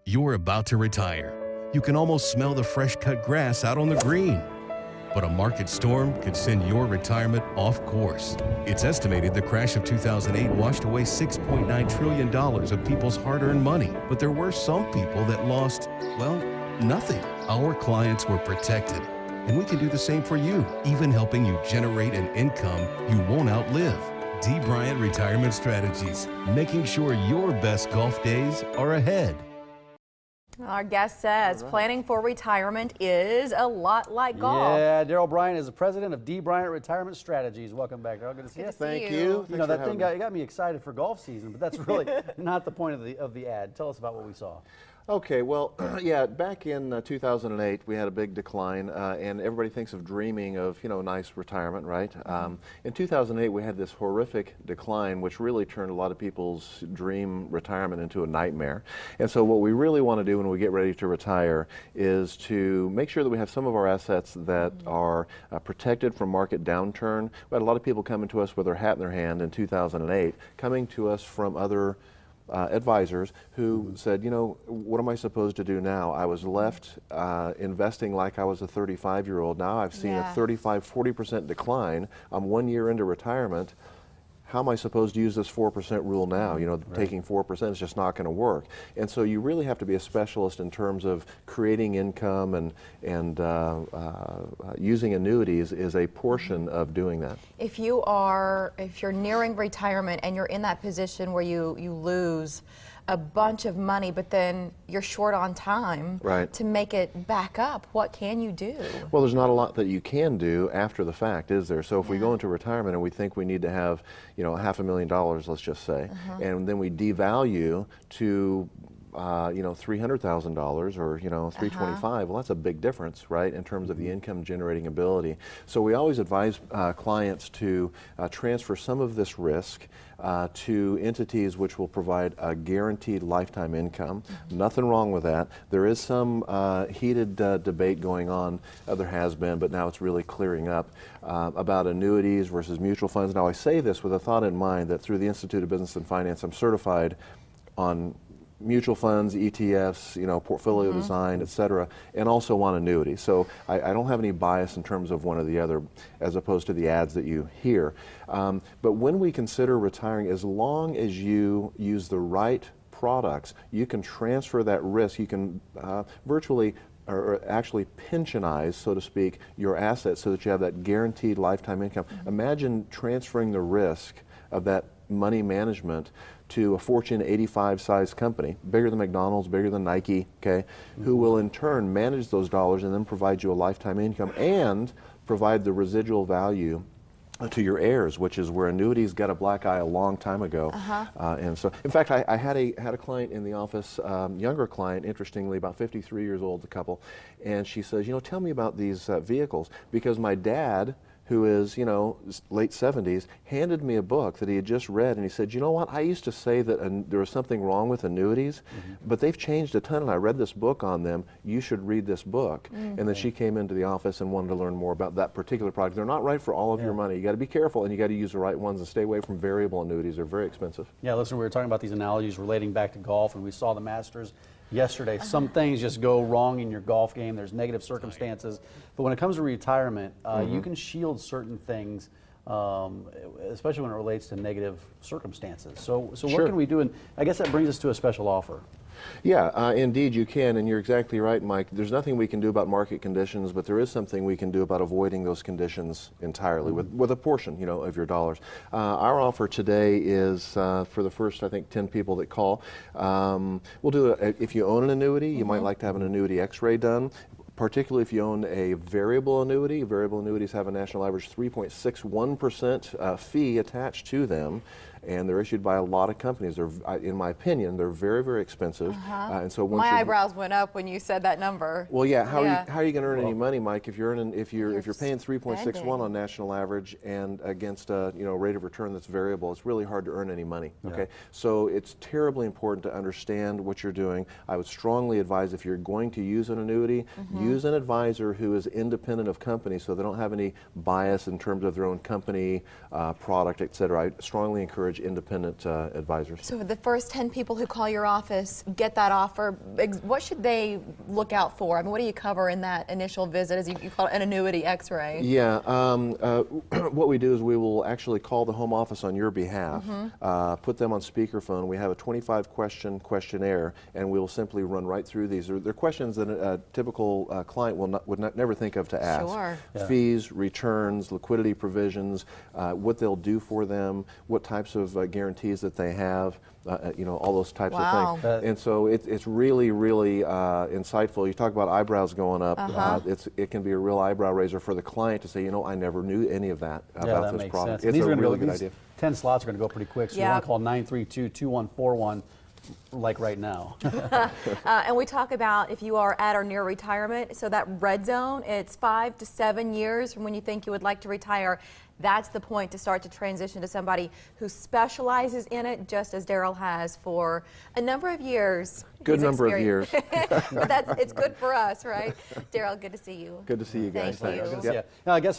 You're about to retire. You can almost smell the fresh cut grass out on the green. But a market storm could send your retirement off course. It's estimated the crash of 2008 washed away $6.9 trillion of people's hard-earned money. But there were some people that lost, well, nothing. Our clients were protected. And we can do the same for you, even helping you generate an income you won't outlive. D. Bryant Retirement Strategies, making sure your best golf days are ahead. Our guest says planning for retirement is a lot like golf. Yeah, Darrell Bryant is the president of D. Bryant Retirement Strategies. Welcome back, Darrell. Good to see you. Thank you. You know, that thing got me excited for golf season, but that's really not the point of the ad. Tell us about what we saw. Okay, well, yeah, back in 2008, we had a big decline, and everybody thinks of dreaming of, you know, nice retirement, right? In 2008, we had this horrific decline, which really turned a lot of people's dream retirement into a nightmare. And so what we really want to do when we get ready to retire is to make sure that we have some of our assets that are protected from market downturn. We had a lot of people coming to us with their hat in their hand in 2008, coming to us from other advisors who said, you know, what am I supposed to do now? I was left investing like I was a 35-year-old. Now I've seen a 35–40% decline. I'm 1 year into retirement. How am I supposed to use this 4% rule now? You know, taking 4% is just not going to work. And so you really have to be a specialist in terms of creating income, and using annuities is a portion of doing that. If you're nearing retirement and you're in that position where you lose a bunch of money, but then you're short on time to make it back up, what can you do? Well, there's not a lot that you can do after the fact, is there? So if we go into retirement and we think we need to have, you know, $500,000, let's just say, and then we devalue to you know, $300,000 or, you know, $325,000, well, that's a big difference, right, in terms of the income generating ability. So we always advise clients to transfer some of this risk to entities which will provide a guaranteed lifetime income. Nothing wrong with that. There is some heated debate going on, there has been, but now it's really clearing up, about annuities versus mutual funds. Now I say this with a thought in mind that through the Institute of Business and Finance, I'm certified on mutual funds, ETFs, you know, portfolio design, et cetera, and also on annuities. So I don't have any bias in terms of one or the other, as opposed to the ads that you hear. But when we consider retiring, as long as you use the right products, you can transfer that risk. You can virtually or actually pensionize, so to speak, your assets so that you have that guaranteed lifetime income. Imagine transferring the risk of that money management to a Fortune 85 size company, bigger than McDonald's, bigger than Nike, okay, who will in turn manage those dollars and then provide you a lifetime income and provide the residual value to your heirs, which is where annuities got a black eye a long time ago. And so, in fact, I had a client in the office, younger client, interestingly, about 53 years old, the couple, and she says, you know, tell me about these vehicles, because my dad, who is, you know, late 70s, handed me a book that he had just read, and he said, you know what, I used to say that there was something wrong with annuities, but they've changed a ton, and I read this book on them. You should read this book. And then she came into the office and wanted to learn more about that particular product. They're not right for all of your money. You got to be careful, and you got to use the right ones and stay away from variable annuities. They're very expensive. Yeah, listen, we were talking about these analogies relating back to golf, and we saw the Masters yesterday. Some things just go wrong in your golf game. There's negative circumstances. But when it comes to retirement, you can shield certain things, especially when it relates to negative circumstances. So what can we do? And I guess that brings us to a special offer. Yeah, indeed you can, and you're exactly right, Mike. There's nothing we can do about market conditions, but there is something we can do about avoiding those conditions entirely with a portion, you know, of your dollars. Our offer today is for the first, I think, 10 people that call. We'll do if you own an annuity, you might like to have an annuity X-ray done. Particularly if you own a variable annuity. Variable annuities have a national average 3.61% fee attached to them, and they're issued by a lot of companies. They're, in my opinion, they're very, very expensive. And so once my eyebrows went up when you said that number. Well, yeah. How are you going to earn any money, Mike, if you're paying 3.61 on national average and against a rate of return that's variable? It's really hard to earn any money. Okay, so it's terribly important to understand what you're doing. I would strongly advise, if you're going to use an annuity, use an advisor who is independent of company, so they don't have any bias in terms of their own company, product, etc. I strongly encourage encourage independent advisors. So the first 10 people who call your office get that offer. What should they look out for? I mean, what do you cover in that initial visit, as you call it, an annuity x-ray? Yeah, what we do is we will actually call the home office on your behalf, put them on speakerphone. We have a 25-question questionnaire, and we'll simply run right through these. They're questions that a typical client would never think of to ask. Sure. Yeah. Fees, returns, liquidity provisions, what they'll do for them, what types of guarantees that they have, all those types of things. And so it's really, really insightful. You talk about eyebrows going up. It can be a real eyebrow raiser for the client to say, I never knew any of that about this product. Sense. It's a really good idea. 10 slots are going to go pretty quick, so you want to call 932-2141. Like right now. And we talk about if you are at or near retirement, so that red zone, it's 5 to 7 years from when you think you would like to retire. That's the point to start to transition to somebody who specializes in it, just as Darrell has for a number of years. Good number of years. But it's good for us, right? Darrell, good to see you. Good to see you guys. Thank you. Good to see you. Now, I guess